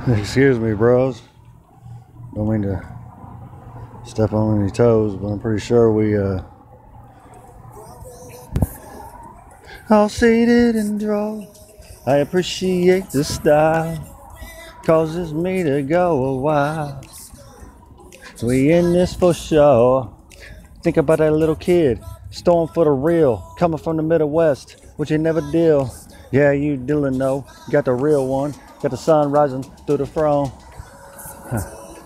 Excuse me, bros. Don't mean to step on any toes, but I'm pretty sure we all seated and draw. I appreciate the style, causes me to go a while. We in this for sure. Think about that little kid, storm for the real, coming from the Middle West, which you never deal. Yeah, you dealing though, got the real one, got the sun rising through the throne.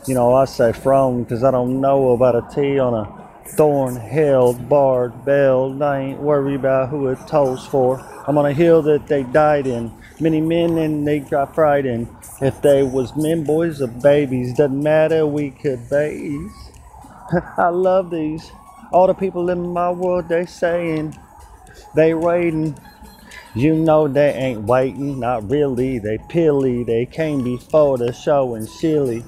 You know, I say throne because I don't know about a T on a thorn held, barred, belled. I ain't worried about who it tolls for. I'm on a hill that they died in, many men and they got fried in. If they was men, boys, or babies, doesn't matter, we could base. I love these. All the people in my world, they saying, they waiting. You know they ain't waiting, not really. They pilly, they came before the show and silly.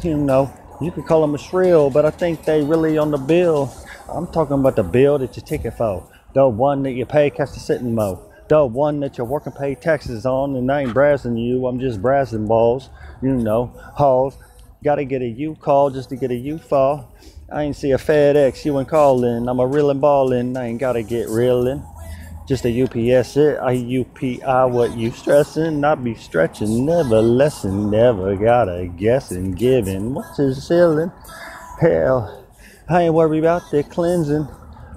You know, you could call them a shrill, but I think they really on the bill. I'm talking about the bill that you ticket for. The one that you pay cash to sit and mow. The one that you're working pay taxes on, and I ain't brassing you, I'm just brassing balls. You know, hauls. Gotta get a U call just to get a U fall. I ain't see a FedEx, you ain't calling. I'm a reelin' ballin', I ain't gotta get reelin'. Just a UPS it, I UPI what you stressin'. I be stretching, never lessen, never gotta guessing, giving. What's his ceiling? Hell, I ain't worried about the cleansing.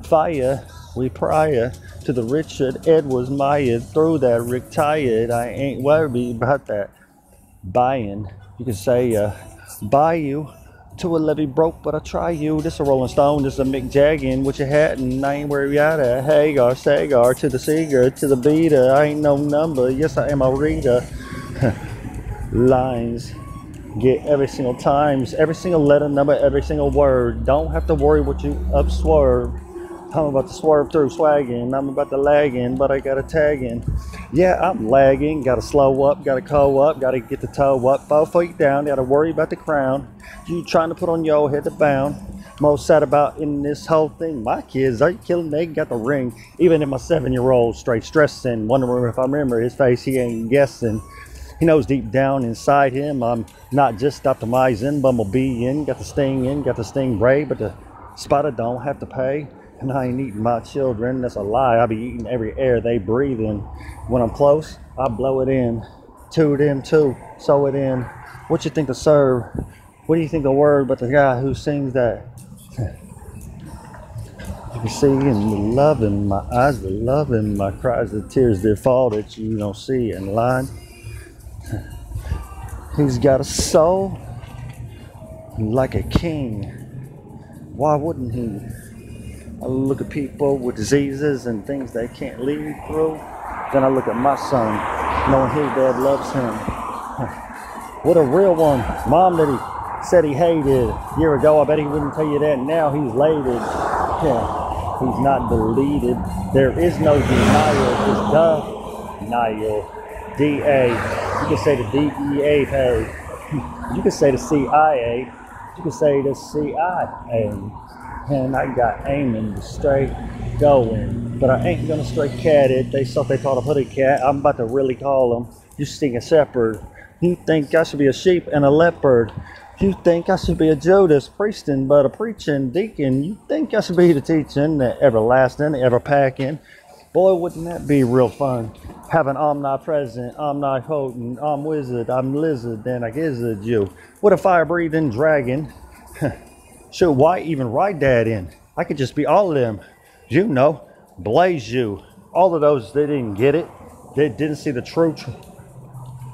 Fire, we prior to the Richard Edwards Meyer. Through that Rick tired, I ain't worried about that buying. You can say buy you to a levee broke, but I try you. This a Rolling Stone, this a Mick Jagger. What you had, and I ain't worried about it. Hagar, Sagar, to the Seeger, to the beater. I ain't no number, yes I am a reader. Lines get every single times, every single letter, number, every single word. Don't have to worry what you upswerve. I'm about to swerve through swagging, I'm about to lag in, but I got a tag in. Yeah, I'm lagging, gotta slow up, gotta co up, gotta get the toe up, 4 feet down, gotta worry about the crown. You trying to put on your head to bound. Most sad about in this whole thing, my kids, are you killing? They got the ring. Even if my 7-year-old straight stressing, wondering if I remember his face, he ain't guessing. He knows deep down inside him, I'm not just optimizing, bumblebee in, got the sting in, got the sting brave, but the spotter don't have to pay. And I ain't eating my children, that's a lie. I be eating every air they breathe in. When I'm close, I blow it in. To them too, sew it in. What you think to serve? What do you think the word but the guy who sings that? You can see in the love in my eyes, the love in my cries, the tears that fall that you don't see in line. He's got a soul like a king. Why wouldn't he? I look at people with diseases and things they can't lead through. Then I look at my son, knowing his dad loves him. What a real one. Mom that he said he hated a year ago, I bet he wouldn't tell you that. Now he's lated. Yeah, he's not deleted. There is no denial. It's denial. DA. You can say the DEA paid. You can say the CIA. You can say the CIA. And I got aiming straight going, but I ain't gonna straight cat it. They thought they called a hooded cat. I'm about to really call them. You sting a shepherd. You think I should be a sheep and a leopard. You think I should be a Judas priesting, but a preaching deacon. You think I should be the teaching, the everlasting, the ever packing. Boy, wouldn't that be real fun? Having omnipresent, omnipotent, I'm wizard, I'm lizard, and I gizzard you. What a fire breathing dragon. Shoot, why even write that in? I could just be all of them. You know, blaze you. All of those that didn't get it, they didn't see the true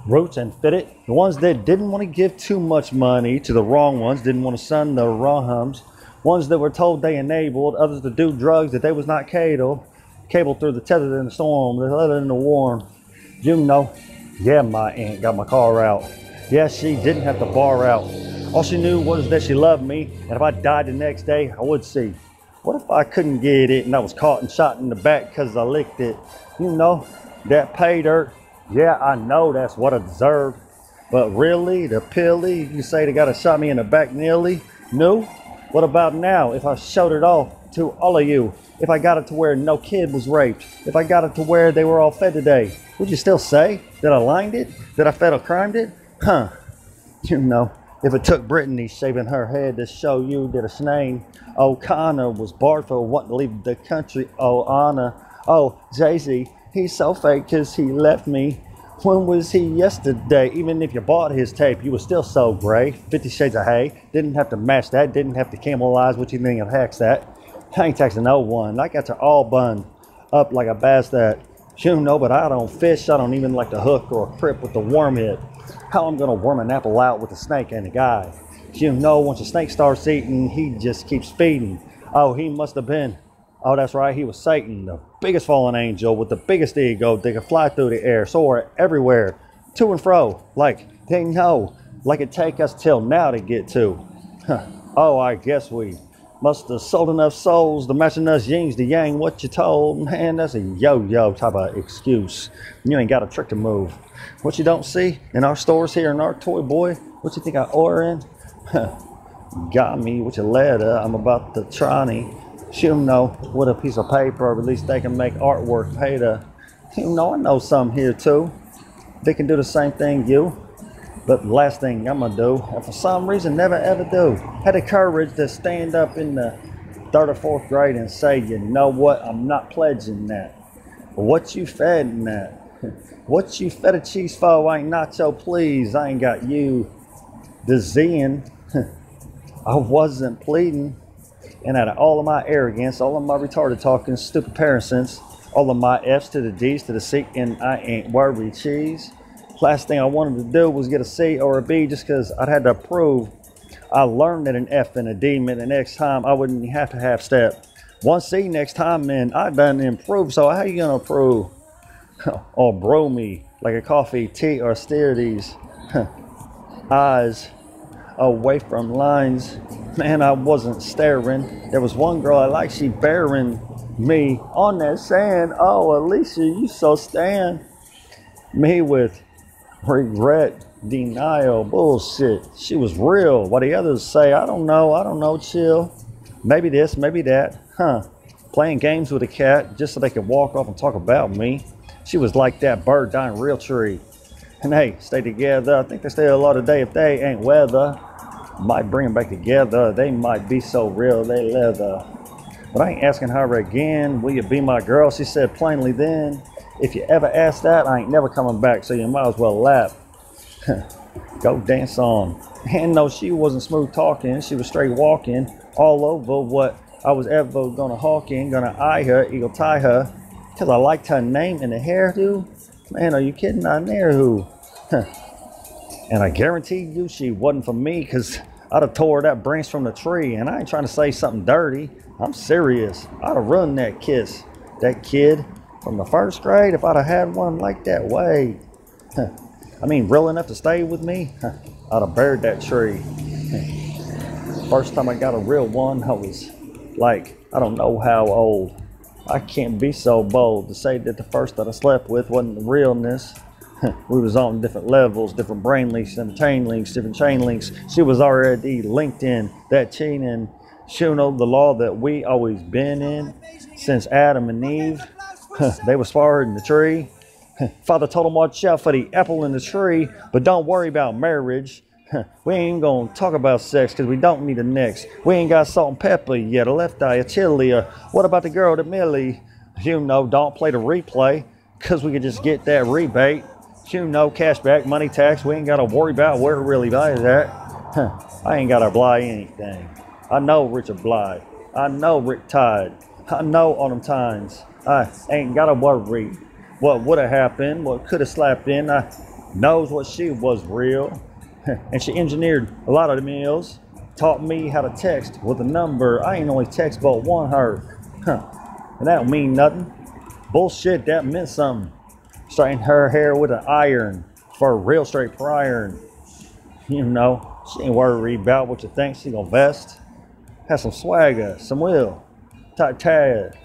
roots and fit it. The ones that didn't want to give too much money to the wrong ones, didn't want to send the wrong hums. Ones that were told they enabled others to do drugs that they was not cable through the tether in the storm, the leather in the warm. You know, yeah, my aunt got my car out. Yeah, she didn't have to bar out. All she knew was that she loved me, and if I died the next day, I would see. What if I couldn't get it and I was caught and shot in the back because I licked it? You know, that pay dirt, yeah, I know that's what I deserved. But really, the pilly, you say they gotta shot me in the back nearly? No? What about now if I showed it all to all of you? If I got it to where no kid was raped? If I got it to where they were all fed today? Would you still say that I lined it? That I fed or crimed it? Huh. You know, if it took Brittany shaving her head to show you that a Sinead O'Connor was barred for wanting to leave the country. Oh, Anna. Oh, Jay-Z, he's so fake because he left me. When was he yesterday? Even if you bought his tape, you were still so gray. 50 Shades of Hay. Didn't have to match that. Didn't have to camelize what you think of hacks that. I ain't texting no one. I got you all bun up like a bass that. You know, but I don't fish. I don't even like to hook or a crip with the worm hit. How I'm gonna worm an apple out with a snake and a guy. You know, once a snake starts eating, he just keeps feeding. Oh, he must have been. Oh, that's right. He was Satan, the biggest fallen angel with the biggest ego. They could fly through the air, soar everywhere, to and fro, like they know, like it take us till now to get to. Huh. Oh, I guess we must have sold enough souls to matching us yings to yang. What you told, man, that's a yo-yo type of excuse. You ain't got a trick to move. What you don't see in our stores here in our toy boy, what you think I ordering? Got me with your letter. I'm about to try me. You know, with a piece of paper, or at least they can make artwork pay to. You know, I know some here too. They can do the same thing you. But the last thing I'm gonna do, and for some reason never ever do, had the courage to stand up in the 3rd or 4th grade and say, you know what, I'm not pledging that. What you fed in that? What you fed a cheese for ain't nacho, please. I ain't got you the Zen. I wasn't pleading. And out of all of my arrogance, all of my retarded talking, stupid parentsence, all of my F's to the D's to the C, and I ain't worried cheese. Last thing I wanted to do was get a C or a B just because I'd had to prove I learned that an F and a D meant the next time I wouldn't have to half step. 1 C next time, man, I done improved. So how you gonna prove? Or bro me like a coffee, tea, or stare these eyes away from lines. Man, I wasn't staring. There was one girl I liked, she bearing me on that sand. Oh, Alicia, you so stand me with regret, denial, bullshit. She was real. What the others say, I don't know, chill. Maybe this, maybe that, playing games with a cat just so they could walk off and talk about me. She was like that bird dying real tree. And hey, stay together. I think they stay a lot of day if they ain't weather. Might bring them back together. They might be so real they leather. But I ain't asking her again, will you be my girl? She said plainly then, if you ever ask that, I ain't never coming back, so you might as well laugh. Go dance on. And no, she wasn't smooth talking. She was straight walking all over what I was ever gonna hawk in. Gonna eye her, eagle tie her. Because I liked her name and the hairdo. Man, are you kidding? I near who. And I guarantee you she wasn't for me, because I'd have tore that branch from the tree. And I ain't trying to say something dirty. I'm serious. I'd have run that kiss. That kid from the 1st grade, if I'd have had one like that way. I mean, real enough to stay with me, I'd have buried that tree. First time I got a real one, I was like, I don't know how old. I can't be so bold to say that the first that I slept with wasn't the realness. We was on different levels, different brain links, different chain links, different chain links. She was already linked in that chain, and she know the law that we always been in since Adam and Eve. They was sparred in the tree. Father told them watch out for the apple in the tree, but don't worry about marriage. We ain't gonna talk about sex because we don't need a next. We ain't got salt and pepper yet, a left eye, a chili, or what about the girl that Millie? You know, don't play the replay because we could just get that rebate. You know, cash back, money tax, we ain't gotta worry about where it really buys at. I ain't gotta buy anything. I know Richard Blythe. I know Rick Tide. I know all them times. I ain't gotta worry what would have happened, what could have slapped in. I knows what she was real. And she engineered a lot of the meals. Taught me how to text with a number. I ain't only text but one her. And that don't mean nothing. Bullshit, that meant something. Straighten her hair with an iron for a real straight prior. You know, she ain't worried about what you think. She gonna vest. Have some swagger, some will. Tight tag.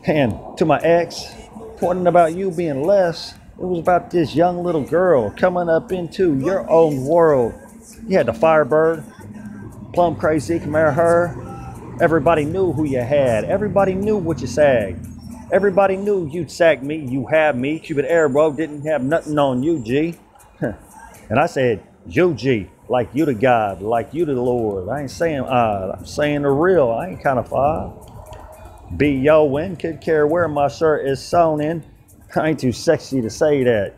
And to my ex, it wasn't about you being less. It was about this young little girl coming up into your own world. You had the Firebird, plum crazy, come at her. Everybody knew who you had. Everybody knew what you sagged. Everybody knew you'd sag me, you had me. Cupid Arrow didn't have nothing on you, G. And I said, Yuji, like you the God, like you the Lord. I ain't saying I'm saying the real. I ain't kind of far. B.O.N. could care where my shirt is sewn in. I ain't too sexy to say that.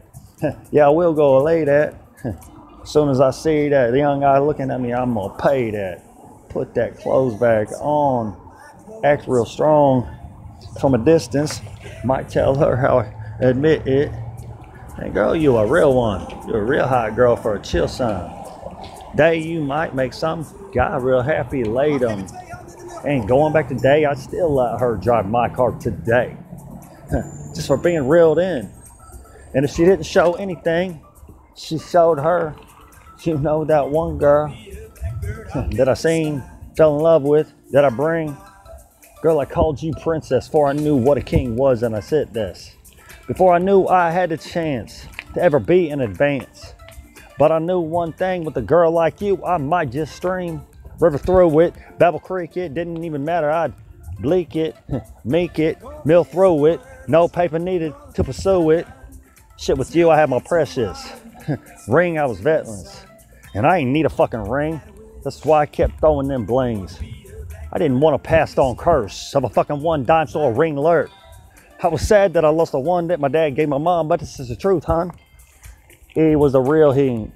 Yeah, I will go lay that. As soon as I see that the young guy looking at me, I'm gonna pay that. Put that clothes back on. Act real strong from a distance. Might tell her how I admit it. Hey girl, you a real one. You're a real hot girl for a chill sign. Day you might make some guy real happy later. And going back today, I'd still let her drive my car today. Just for being reeled in. And if she didn't show anything, she showed her. You know that one girl that I seen, fell in love with, that I bring. Girl, I called you princess before I knew what a king was, and I said this. Before I knew I had the chance to ever be in advance. But I knew one thing, with a girl like you, I might just stream. River through it, Babel Creek it, didn't even matter, I'd bleak it, make it, mill through it. No paper needed to pursue it. Shit, with you I had my precious. Ring, I was veterans. And I ain't need a fucking ring. That's why I kept throwing them blings. I didn't want to pass on curse of a fucking one dime store ring alert. I was sad that I lost the one that my dad gave my mom, but this is the truth, hon. He was the real he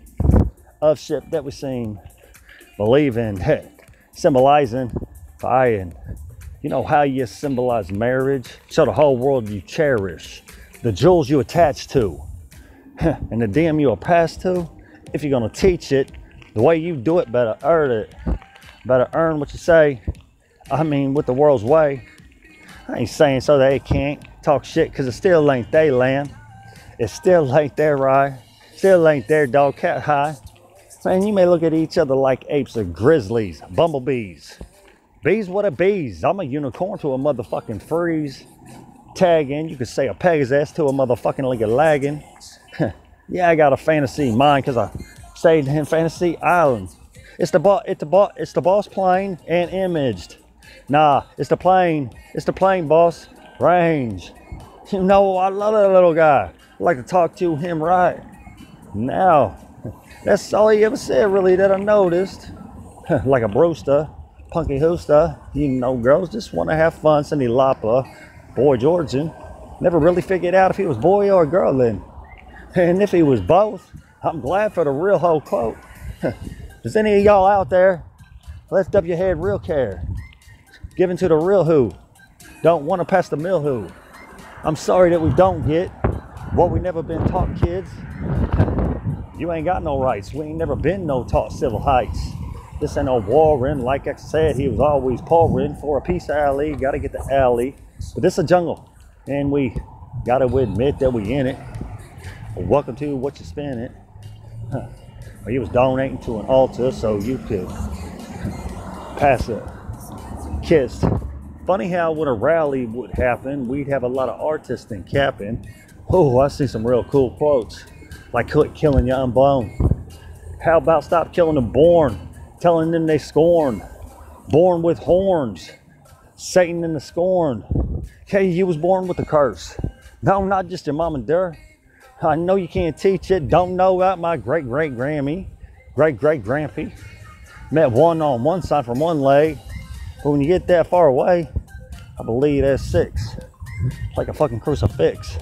of shit that we seen. Believing, symbolizing, buying. You know how you symbolize marriage? Show the whole world you cherish. The jewels you attach to. And the DM you are passed to. If you're going to teach it, the way you do it, better earn it. Better earn what you say. I mean, with the world's way. I ain't saying so they can't talk shit, because it still ain't they land. It still ain't their ride. Still ain't their dog cat high. Man, you may look at each other like apes or grizzlies, bumblebees. Bees, what a bees. I'm a unicorn to a motherfucking freeze. Tagging, you could say a Pegasus to a motherfucking like a lagging. Yeah, I got a fantasy mind, because I stayed in Fantasy Island. It's the boss plane and imaged. Nah, it's the plane boss. Range. You know, I love that little guy. I like to talk to him right now. That's all he ever said, really, that I noticed. Like a Brewster, Punky Hooster. You know, girls just want to have fun. Cindy Lauper, Boy Georgian. Never really figured out if he was boy or a girl then. And if he was both, I'm glad for the real whole quote. Does any of y'all out there lift up your head real care? Giving to the real who. Don't want to pass the mill who. I'm sorry that we don't get what we never been taught, kids. You ain't got no rights. We ain't never been no taught civil heights. This ain't no warring. Like I said, he was always pouring for a piece of alley. Gotta get the alley. But this is a jungle. And we gotta admit that we in it. Welcome to What You Spin It. Well, he was donating to an altar so you could pass a kiss. Funny how when a rally would happen, we'd have a lot of artists and capping. Oh, I see some real cool quotes. Like quit killing your unborn. How about stop killing the born? Telling them they scorn. Born with horns. Satan in the scorn. Hey, you was born with a curse. No, not just your mom and dad. I know you can't teach it. Don't know about my great-great-Grammy. Great-great-Grampy. Met one on one side from one leg. But when you get that far away, I believe that's 6. Like a fucking crucifix.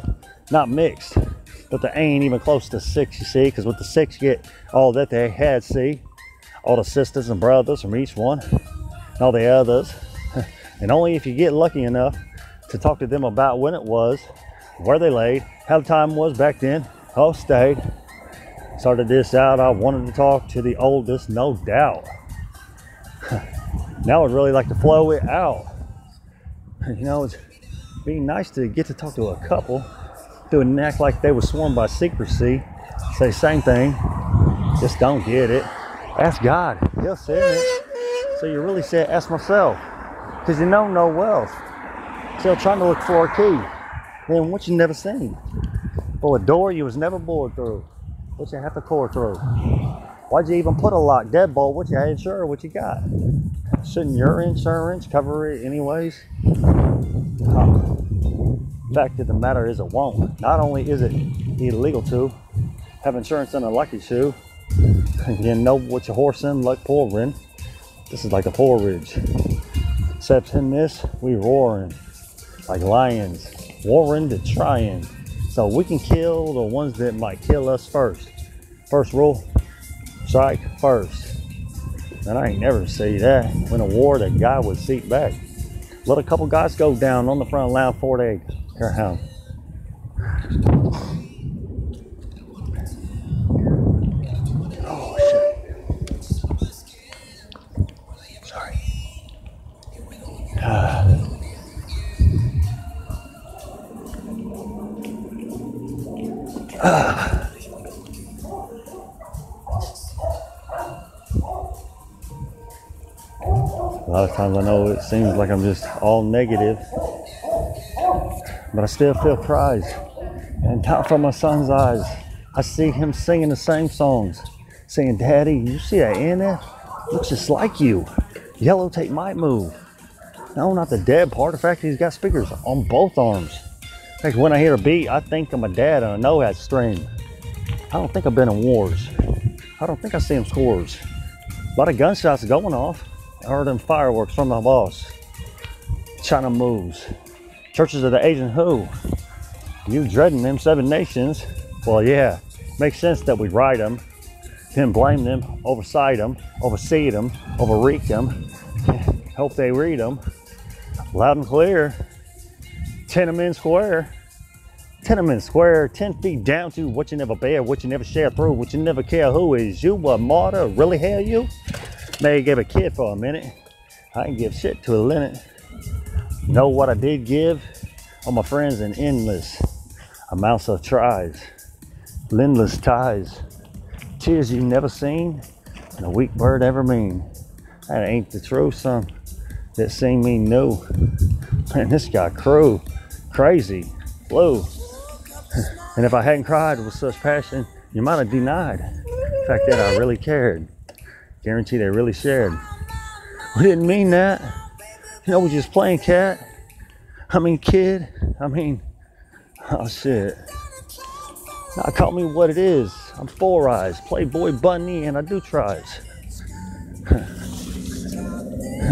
Not mixed. But they ain't even close to 6, you see. Because with the 6, you get all that they had, see. All the sisters and brothers from each one. And all the others. And only if you get lucky enough to talk to them about when it was, where they laid, how the time was back then. Oh, stayed. Started this out. I wanted to talk to the oldest, no doubt. Now I'd really like to flow it out. You know, it's being nice to get to talk to a couple. Doing act like they were sworn by secrecy. Say same thing. Just don't get it. Ask God. He'll send it. So you really said, ask myself. Because you know no wealth. Still trying to look for a key. Then what you never seen. For a door you was never bored through. What you have to core through. Why'd you even put a lock? Deadbolt, what you ain't sure what you got. Shouldn't your insurance cover it anyways? Fact of the matter is it won't. Not only is it illegal to have insurance in a lucky shoe, You know what your horse in like pouring. This is like a porridge. Except in this, we roaring like lions, warring to trying. So we can kill the ones that might kill us first. First rule, strike first. And I ain't never see that. Win a war, that guy would seat back. Let a couple guys go down on the front line before they care how. Oh shit. Sorry. A lot of times I know it seems like I'm just all negative, but I still feel pride. And down from my son's eyes, I see him singing the same songs, saying, "Daddy, you see that in there? Looks just like you. Yellow tape might move." No, not the dead part. The fact he's got speakers on both arms. In fact, when I hear a beat, I think of my dad and I know that stream. I don't think I've been in wars. I don't think I see him scores. A lot of gunshots going off. I heard them fireworks from my boss. China moves. Churches of the Asian who? You dreading them 7 nations? Well, yeah, makes sense that we write them, then blame them, oversight them, oversee them, overreach them, hope they read them. Loud and clear. Tenement Square. Tenement Square, 10 feet down to what you never bear, what you never share through, what you never care who is you, a martyr, really hell you? May give a kid for a minute. I ain't give shit to a limit. Know what I did give? All my friends in endless amounts of tries, endless ties, tears you never seen, and a weak word ever mean. That ain't the truth, son. That sing me new. Man, this guy crew, crazy, blue. And if I hadn't cried with such passion, you might have denied the fact that I really cared. Guarantee they really shared. We didn't mean that. You know, we just playing cat. I mean, kid. I mean, oh shit. Now, call me what it is. I'm 4 eyes, Playboy bunny, and I do tries.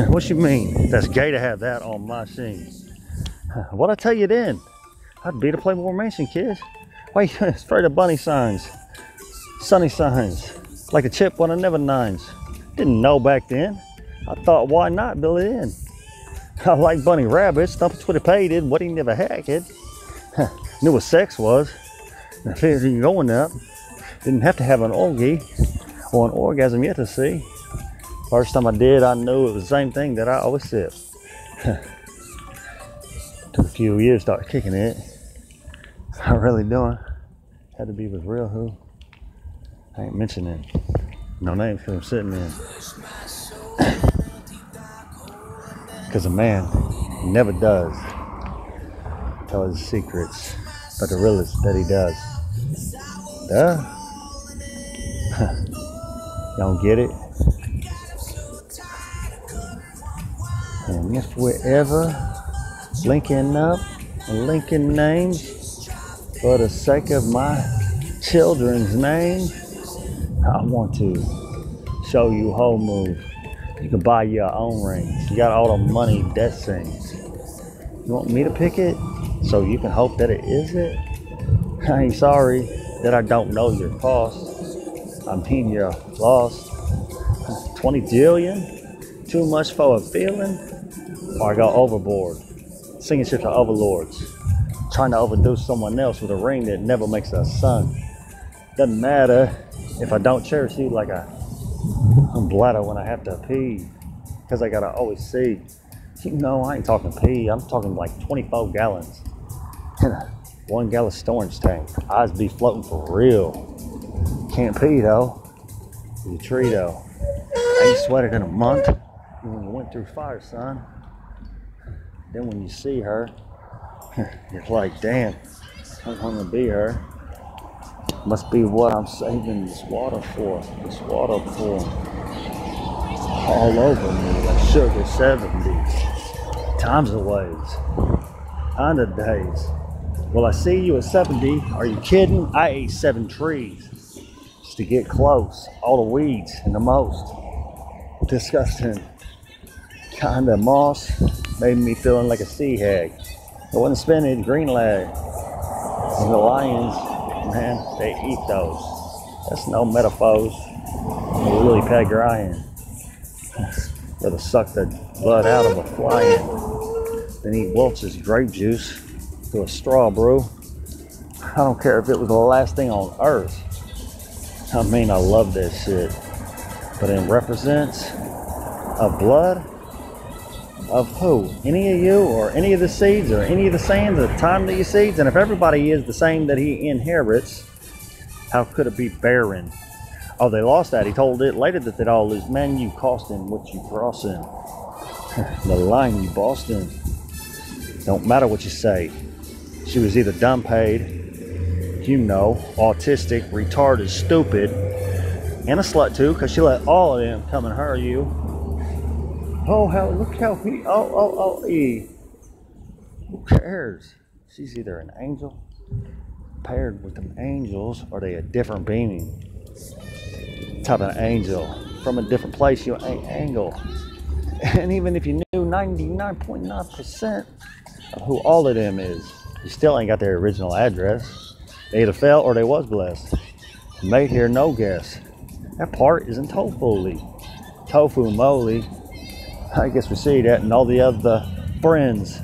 What you mean? That's gay to have that on my scene. What'd I tell you then? I'd be the Playboy Mansion, kid. Why you afraid of bunny signs? Sunny signs. Like a chip on a never nines. Didn't know back then. I thought, why not build it in? I like bunny rabbits. Stumped with a pated. What he never had, kid. Knew what sex was. And I figured you going up. Didn't have to have an orgy or an orgasm yet to see. First time I did, I knew it was the same thing that I always said. Took a few years to start kicking it. I really doing. Had to be with real who. I ain't mentioning no names because I'm sitting in. Because a man never does tell his secrets, but the realest that he does. Duh. Y'all don't get it? And if we're ever linking up and linking names for the sake of my children's name, I want to show you whole move. You can buy your own rings. You got all the money that sings. You want me to pick it so you can hope that it is it? I ain't sorry that I don't know your cost. I mean you're lost. 20 jillion? Too much for a feeling? Or I go overboard. Singing shit to overlords. Trying to overdo someone else with a ring that never makes a son. Doesn't matter if I don't cherish you like I'm bladder when I have to pee. Because I gotta always see. You know, I ain't talking pee. I'm talking like 24 gallons. 1 gallon storage tank. Eyes be floating for real. Can't pee though. The tree though. I ain't sweated in a month. When you went through fire, son. Then when you see her, you're like, damn, I want to be her. Must be what I'm saving this water for. This water for. All over me like sugar 70s. Times of ways. Kinda days. Well, I see you at 70. Are you kidding? I ate 7 trees. just to get close. All the weeds and the most disgusting kind of moss made me feeling like a sea hag. It wasn't spinach, green lag. And the lions, man, they eat those. That's no metaphors. They really peg Ryan. Gotta suck the blood out of a fly-in. Then eat Welch's grape juice to a straw brew. I don't care if it was the last thing on earth. I mean, I love that shit. But in represents of blood of who? Any of you or any of the seeds or any of the sands at the time of your seeds? And if everybody is the same that he inherits, how could it be barren? Oh, they lost that. He told it later that they'd all lose. Man, you costing what you crossing. The line you Boston. Don't matter what you say. She was either dumb paid, you know, autistic, retarded, stupid, and a slut too, because she let all of them come and hurt you. Oh, how, look how he, who cares? She's either an angel paired with them angels, or they a different being. Type of angel from a different place, you ain't angle. And even if you knew 99.9% of who all of them is, you still ain't got their original address. They either fell or they was blessed. Made here, no guess. That part isn't tofu-ly. Tofu moly. I guess we see that in all the other friends.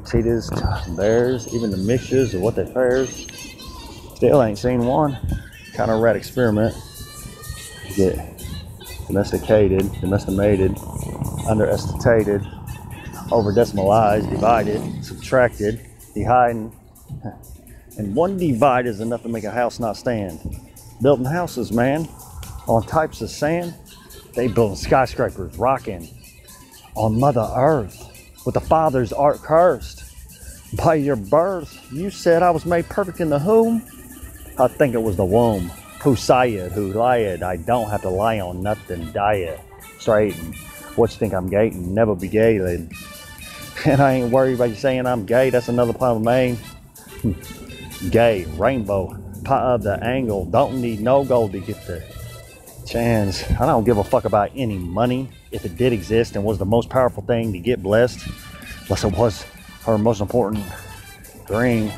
See this, theirs, even the mixtures of what they fares. Still ain't seen one. Kind of rat experiment. Get domesticated, underestimated, overdecimalized, divided, subtracted, dividing. And one divide is enough to make a house not stand. Building houses, man, on types of sand. They building skyscrapers, rocking on Mother Earth with the Father's art cursed. By your birth, you said I was made perfect in the womb. I think it was the womb. Who said, who lied, I don't have to lie on nothing, diet, straighten. What you think I'm gating, never be gay, lady. And I ain't worried about you saying I'm gay, that's another part of Maine. Gay, rainbow, pot of the angle, don't need no gold to get the chance. I don't give a fuck about any money, if it did exist and was the most powerful thing to get blessed, unless it was her most important dream.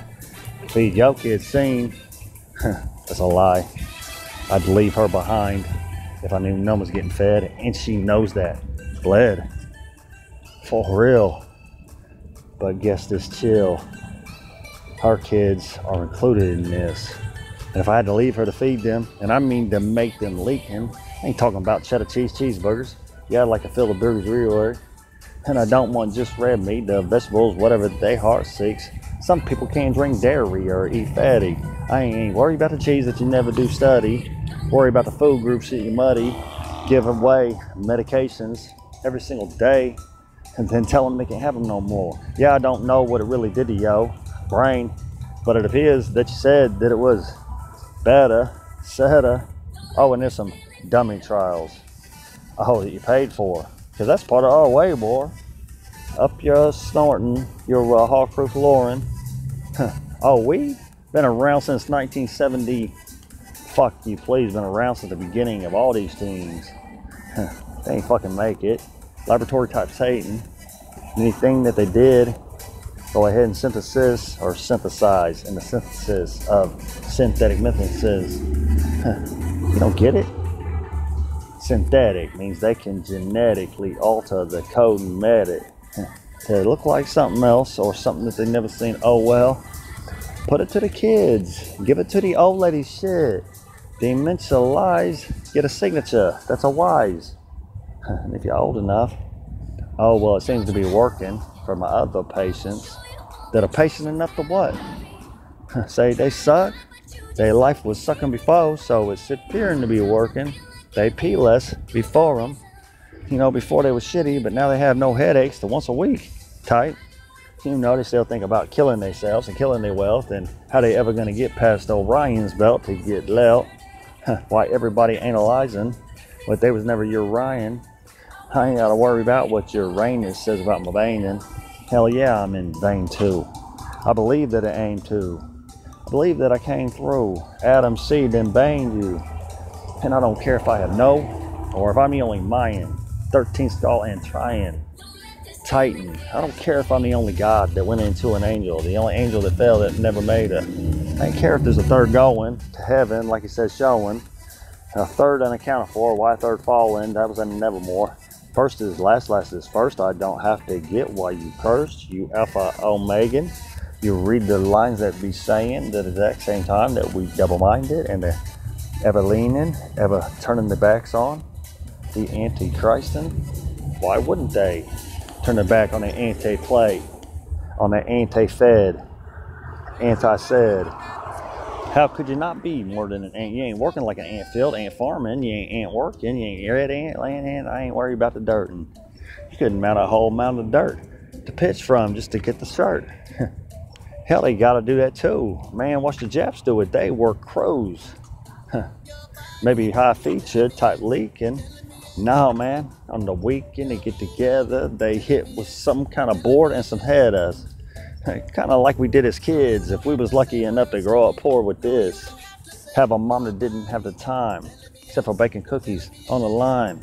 Feed your kids seen. That's a lie. I'd leave her behind if I knew none was getting fed, and she knows that. Bled. For real. But guess this chill. Her kids are included in this. And if I had to leave her to feed them, and I mean to make them leaking, I ain't talking about cheddar cheese cheeseburgers. Yeah, I'd like to fill the burgers real. And I don't want just red meat, the vegetables, whatever their heart seeks. Some people can't drink dairy or eat fatty. I ain't worried about the cheese that you never do study. Worry about the food groups that you muddy. Give away medications every single day. And then tell them they can't have them no more. Yeah, I don't know what it really did to your brain. But it appears that you said that it was better, saida. Oh, and there's some dummy trials. Oh, that you paid for. Because that's part of our way, boy. Up your snorting, your hawk-proof Lauren. Oh, we been around since 1970. Fuck you, please. Been around since the beginning of all these things. They ain't fucking make it. Laboratory type Satan. Anything that they did, go ahead and synthesize in the synthesis of synthetic methods. You don't get it? Synthetic means they can genetically alter the code and method to look like something else or something that they've never seen. Oh well, put it to the kids. Give it to the old lady shit. Dimensionalize, get a signature. That's a wise. And if you're old enough, oh well, it seems to be working for my other patients that are patient enough to what? Say they suck. Their life was sucking before, so it's appearing to be working. They pee less before them. You know, before they were shitty, but now they have no headaches to once a week type. You know, they still think about killing themselves and killing their wealth and how they ever going to get past Orion's belt to get lelt. Why everybody analyzing, but they was never your Ryan. I ain't got to worry about what your Uranus says about my vein. And hell yeah, I'm in vein too. I believe that it ain't too. I believe that I came through. Adam's seed then banged you. And I don't care if I have no, or if I'm the only Mayan, 13th skull and Trian, Titan. I don't care if I'm the only God that went into an angel, the only angel that fell that never made it. I don't care if there's a third going to heaven, like he says, showing. A third unaccounted for, why a third fallen, that was in Nevermore. First is last, last is first. I don't have to get why you cursed, you Alpha Omegan. You read the lines that be saying at the exact same time that we double-minded and the ever leaning, ever turning their backs on the Antichristen. Why wouldn't they turn their back on the anti-play, on the anti-fed, anti-said? How could you not be more than an ant? You ain't working like an ant field, ant farming. You ain't working. You ain't red ant, land ant. I ain't worried about the dirt. And you couldn't mount a whole mound of dirt to pitch from just to get the shirt. Hell, they got to do that too. Man, watch the Japs do it. They work crows. Maybe high feature type leaking. No, man. On the weekend, they get together. They hit with some kind of board and some headers. Kind of like we did as kids. If we was lucky enough to grow up poor with this. Have a mom that didn't have the time. Except for baking cookies on the line.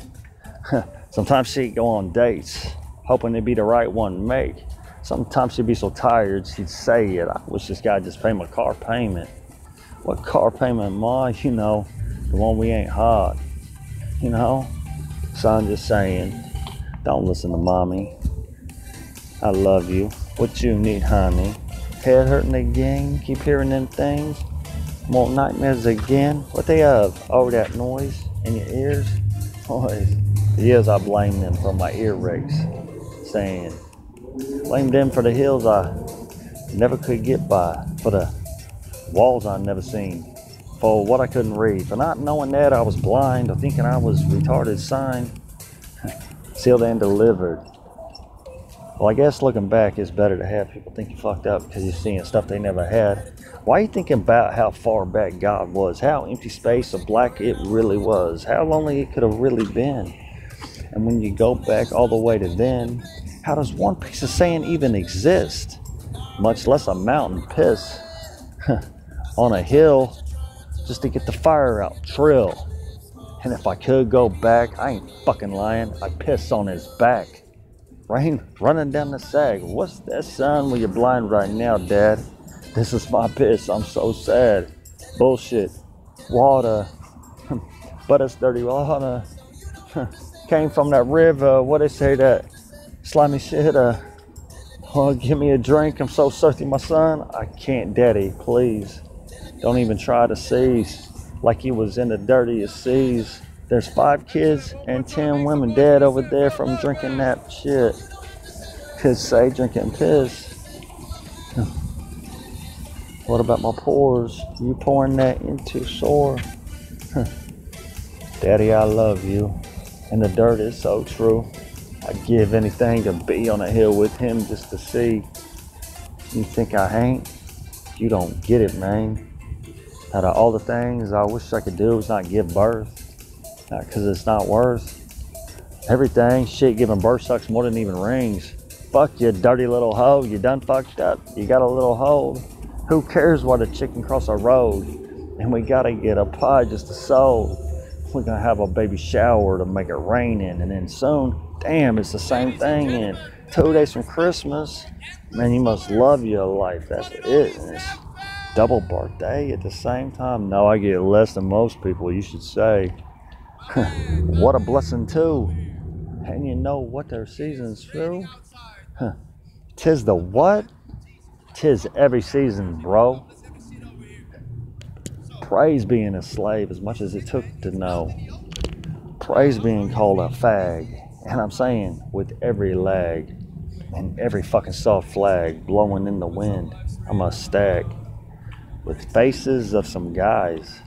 Sometimes she'd go on dates. Hoping to be the right one to make. Sometimes she'd be so tired, she'd say it. I wish this guy just paid my car payment. What car payment, Ma? You know, the one we ain't hot. You know? So I'm just saying, don't listen to mommy. I love you. What you need, honey? Head hurting again? Keep hearing them things? More nightmares again? What they of? Oh, that noise in your ears? Boys, the years I blame them for my ear rakes. Saying, blame them for the hills I never could get by, for the walls I never seen, for what I couldn't read, for not knowing that I was blind, or thinking I was retarded, signed, sealed and delivered. Well, I guess looking back, it's better to have people think you fucked up because you're seeing stuff they never had. Why are you thinking about how far back God was, how empty space or black it really was, how lonely it could have really been? And when you go back all the way to then, how does one piece of sand even exist? Much less a mountain piss on a hill just to get the fire out, trill. And if I could go back, I ain't fucking lying, I'd piss on his back. Rain running down the sag. What's that, son? Well, you're blind right now, Dad. This is my piss, I'm so sad. Bullshit. Water. But it's dirty water. Came from that river, what they say, that slimy shit, oh, give me a drink, I'm so thirsty, my son. I can't, Daddy, please. Don't even try to seize, like he was in the dirtiest seas. There's 5 kids and 10 women dead over there from drinking that shit. Kids say drinking piss. What about my pores? You pouring that into sore? Daddy, I love you. And the dirt is so true. I'd give anything to be on a hill with him just to see. You think I ain't? You don't get it, man. Out of all the things I wish I could do is not give birth. Not because it's not worth everything. Shit, giving birth sucks more than even rings. Fuck you, dirty little hoe. You done fucked up. You got a little hold. Who cares what a chicken cross a road? And we gotta get a pie just to sold. We're gonna have a baby shower to make it rain in, and then soon, damn, it's the same thing in 2 days from Christmas. Man, you must love your life. That's it. And it's double birthday at the same time. No, I get less than most people, you should say. What a blessing too. And you know what their season's through? Tis the what? Tis every season, bro. Praise being a slave as much as it took to know. Praise being called a fag. And I'm saying with every lag and every fucking soft flag blowing in the wind, I'm a stag with faces of some guys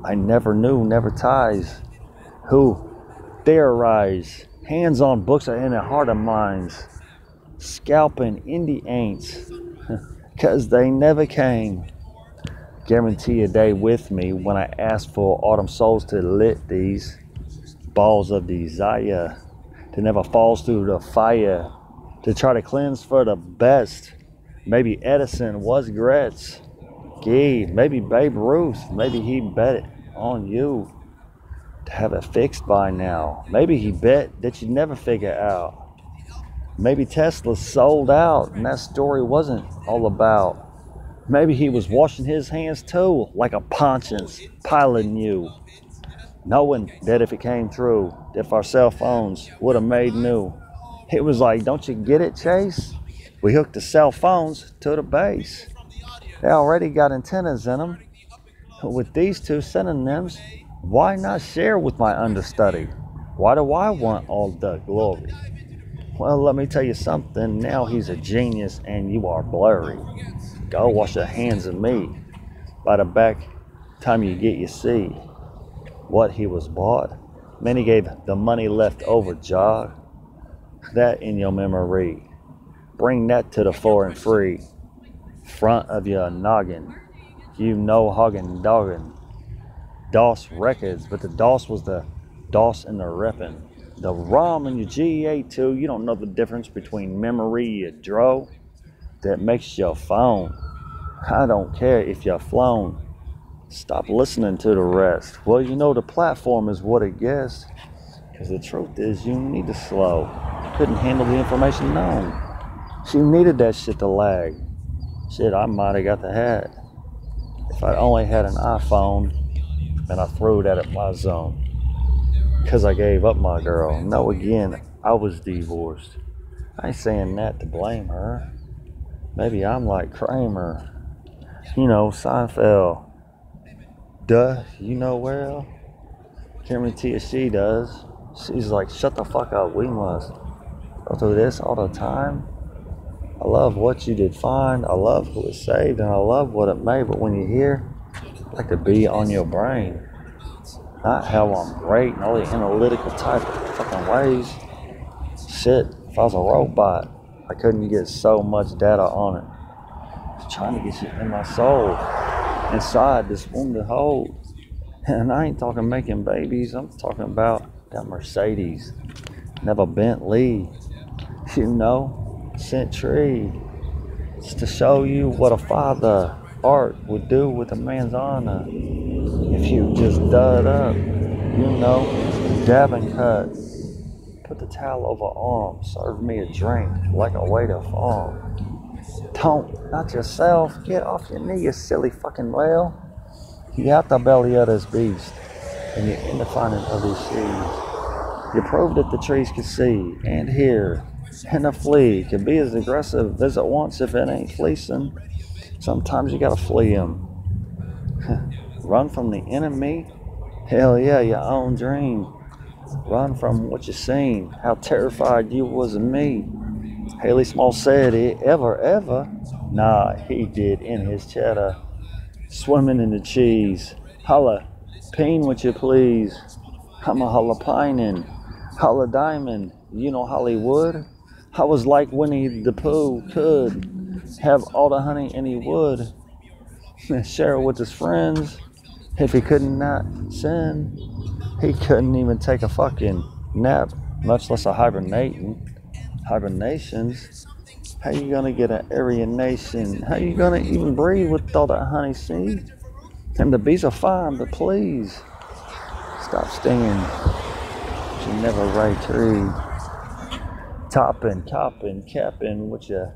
I never knew, never ties, who theorize, hands on books in the heart of minds, scalping indie ain'ts, cause they never came. Guarantee a day with me when I ask for autumn souls to lit these balls of desire, to never falls through the fire, to try to cleanse for the best. Maybe Edison was Gretz. Gee, maybe Babe Ruth, maybe he bet it on you to have it fixed by now. Maybe he bet that you'd never figure it out. Maybe Tesla sold out and that story wasn't all about. Maybe he was washing his hands too, like a conscience piloting you, knowing that if it came true, if our cell phones would have made new. It was like, don't you get it, Chase? We hooked the cell phones to the base. They already got antennas in them. With these two synonyms, why not share with my understudy? Why do I want all the glory? Well, let me tell you something. Now he's a genius and you are blurry. Go wash your hands of me. By the back time you get, you see what he was bought. Then he gave the money left over, jog that in your memory. Bring that to the fore and free. Front of your noggin. You know hoggin' doggin'. DOS records, but the DOS was the DOS and the reppin'. The ROM and your GA2, you don't know the difference between memory, your dro, that makes your phone. I don't care if you're flown. Stop listening to the rest. Well, you know the platform is what it gets. Because the truth is, you need to slow. Couldn't handle the information known. She needed that shit to lag. Shit, I might have got the hat. If I only had an iPhone, and I threw that at my zone. Because I gave up my girl. No, again, I was divorced. I ain't saying that to blame her. Maybe I'm like Kramer. You know, Seinfeld. Duh, you know well. Guarantee you she does. She's like, shut the fuck up, we must go through this all the time. I love what you did find. I love who it saved, and I love what it made. But when you hear, I like to be on your brain. Not how I'm great and all the analytical type of fucking ways. Shit, if I was a robot, I couldn't get so much data on it. I'm trying to get you in my soul, inside this womb to hold. And I ain't talking making babies. I'm talking about that Mercedes, never Bentley. You know. Century. It's to show you what a father art would do with a man's honor. If you just dud up, you know, dab and cut. Put the towel over arm, serve me a drink like a waiter farm. Don't, not yourself, get off your knee, you silly fucking whale. You out the belly of this beast, and you're in the finding of these seeds. You proved that the trees could see and hear. And a flea can be as aggressive as it wants if it ain't fleecing. Sometimes you gotta flee them. Run from the enemy? Hell yeah, your own dream. Run from what you seen. How terrified you was of me. Haley Small said it ever. Nah, he did in his cheddar. Swimming in the cheese. Holla, pain what you please. I'm a jalapeno. Holla diamond. You know Hollywood? I was like Winnie the Pooh could have all the honey and he would share it with his friends. If he could not sin, he couldn't even take a fucking nap, much less a hibernations. How you gonna get an aeration? How you gonna even breathe with all that honey seed? And the bees are fine, but please stop stinging. You never right tree. Topping, capping with your